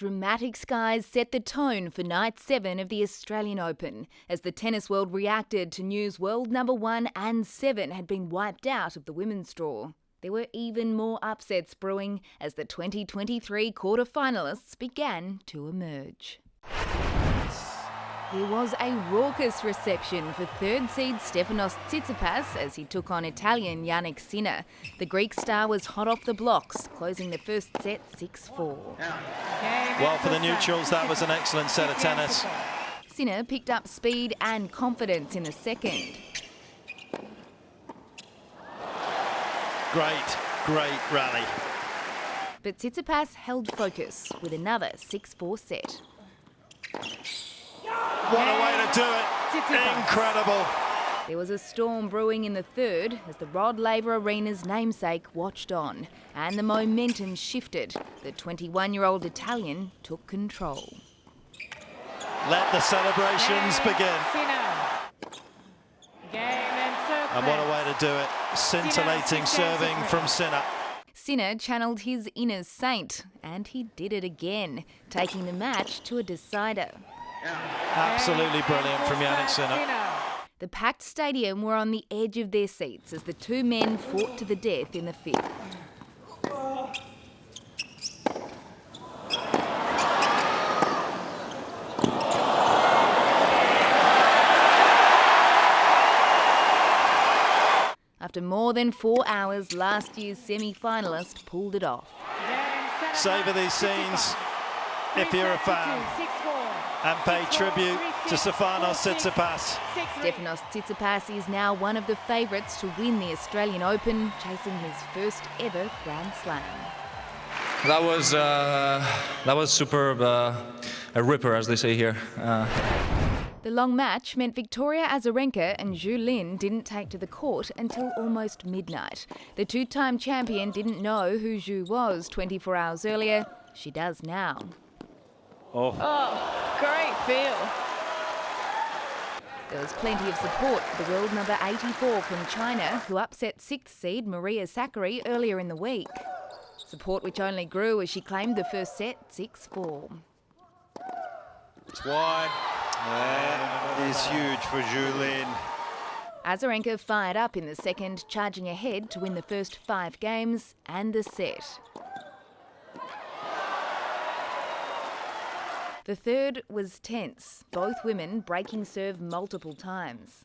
Dramatic skies set the tone for night 7 of the Australian Open as the tennis world reacted to news world number 1 and 7 had been wiped out of the women's draw. There were even more upsets brewing as the 2023 quarter-finalists began to emerge. There was a raucous reception for third seed Stefanos Tsitsipas as he took on Italian Jannik Sinner. The Greek star was hot off the blocks, closing the first set 6-4. Well, for the neutrals, that was an excellent set of tennis. Sinner picked up speed and confidence in the second. Great rally. But Tsitsipas held focus with another 6-4 set. What a way to do it. Incredible. There was a storm brewing in the third as the Rod Laver Arena's namesake watched on, and the momentum shifted. The 21-year-old Italian took control. Let the celebrations begin. And what a way to do it. Scintillating serving from Sinner. Sinner channeled his inner saint, and he did it again, taking the match to a decider. Absolutely brilliant from Jannik Sinner. The packed stadium were on the edge of their seats as the two men fought to the death in the fifth. After more than 4 hours, last year's semi-finalist pulled it off. Savour these scenes if you're a fan, and pay tribute to Stefanos Tsitsipas. Stefanos Tsitsipas is now one of the favourites to win the Australian Open, chasing his first ever Grand Slam. That was superb, a ripper, as they say here. The long match meant Victoria Azarenka and Zhu didn't take to the court until almost midnight. The two-time champion didn't know who Zhu was 24 hours earlier. She does now. Oh, great feel. There was plenty of support for the world number 84 from China, who upset 6th seed Maria Sakkari earlier in the week. Support which only grew as she claimed the first set 6-4. It's wide. That is huge for Zhu. Azarenka fired up in the second, charging ahead to win the first 5 games and the set. The third was tense, both women breaking serve multiple times.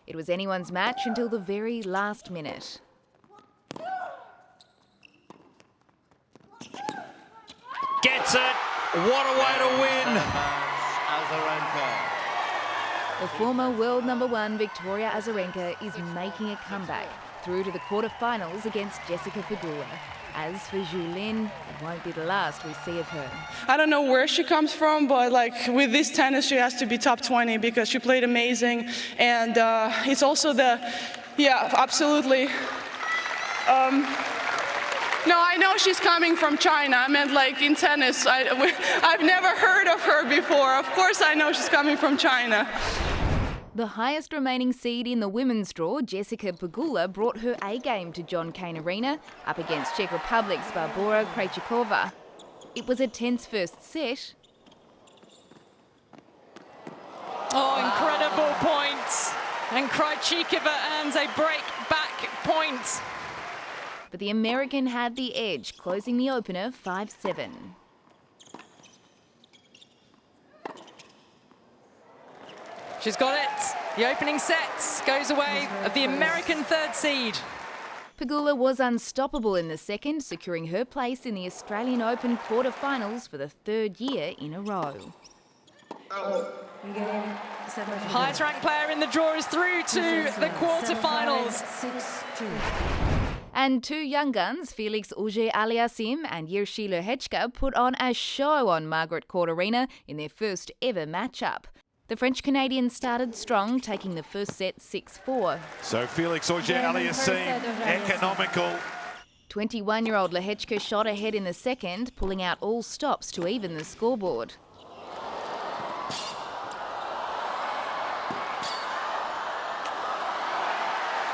It was anyone's match until the very last minute. Gets it. What a way to win. The former world number 1 Victoria Azarenka is making a comeback through to the quarter-finals against Jessica Pegula. As for Zhu, it won't be the last we see of her. I don't know where she comes from, but with this tennis, she has to be top 20 because she played amazing. And it's also absolutely. No, I know she's coming from China. I meant in tennis. I've never heard of her before. Of course I know she's coming from China. The highest remaining seed in the women's draw, Jessica Pegula, brought her A-game to Cain Arena up against Czech Republic's Barbora Krejcikova. It was a tense first set. Oh, incredible points. And Krejcikova earns a break-back point. But the American had the edge, closing the opener 5-7. She's got it. The opening set goes away of the American third seed. Pegula was unstoppable in the second, securing her place in the Australian Open quarter-finals for the 3rd year in a row. Highest ranked player in the draw is through to the quarter-finals. And two young guns, Felix AugerAliassime and Jiří Lehečka, put on a show on Margaret Court Arena in their first ever matchup. The French-Canadian started strong, taking the first set 6-4. So Felix AugerAliassime, economical. 21-year-old Lehečka shot ahead in the second, pulling out all stops to even the scoreboard.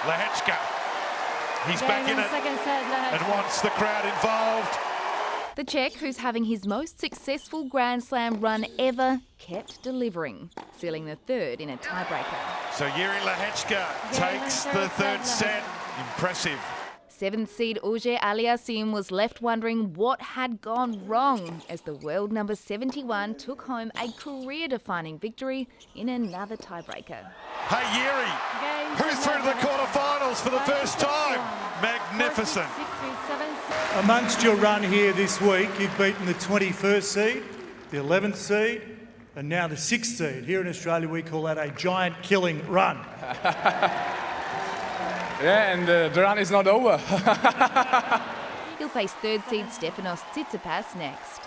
Lehechka. He's back in it and wants the crowd involved. The Czech, who's having his most successful Grand Slam run ever, kept delivering, sealing the third in a tiebreaker. So Jiří Lehechka takes the third set. Impressive. 7th seed AugerAliassime was left wondering what had gone wrong as the world number 71 took home a career-defining victory in another tiebreaker. Hey Jiří, who's through to the quarterfinals for the first time? Magnificent. Amongst your run here this week, you've beaten the 21st seed, the 11th seed, and now the 6th seed. Here in Australia, we call that a giant killing run. Yeah, and the run is not over. He'll face 3rd seed Stefanos Tsitsipas next.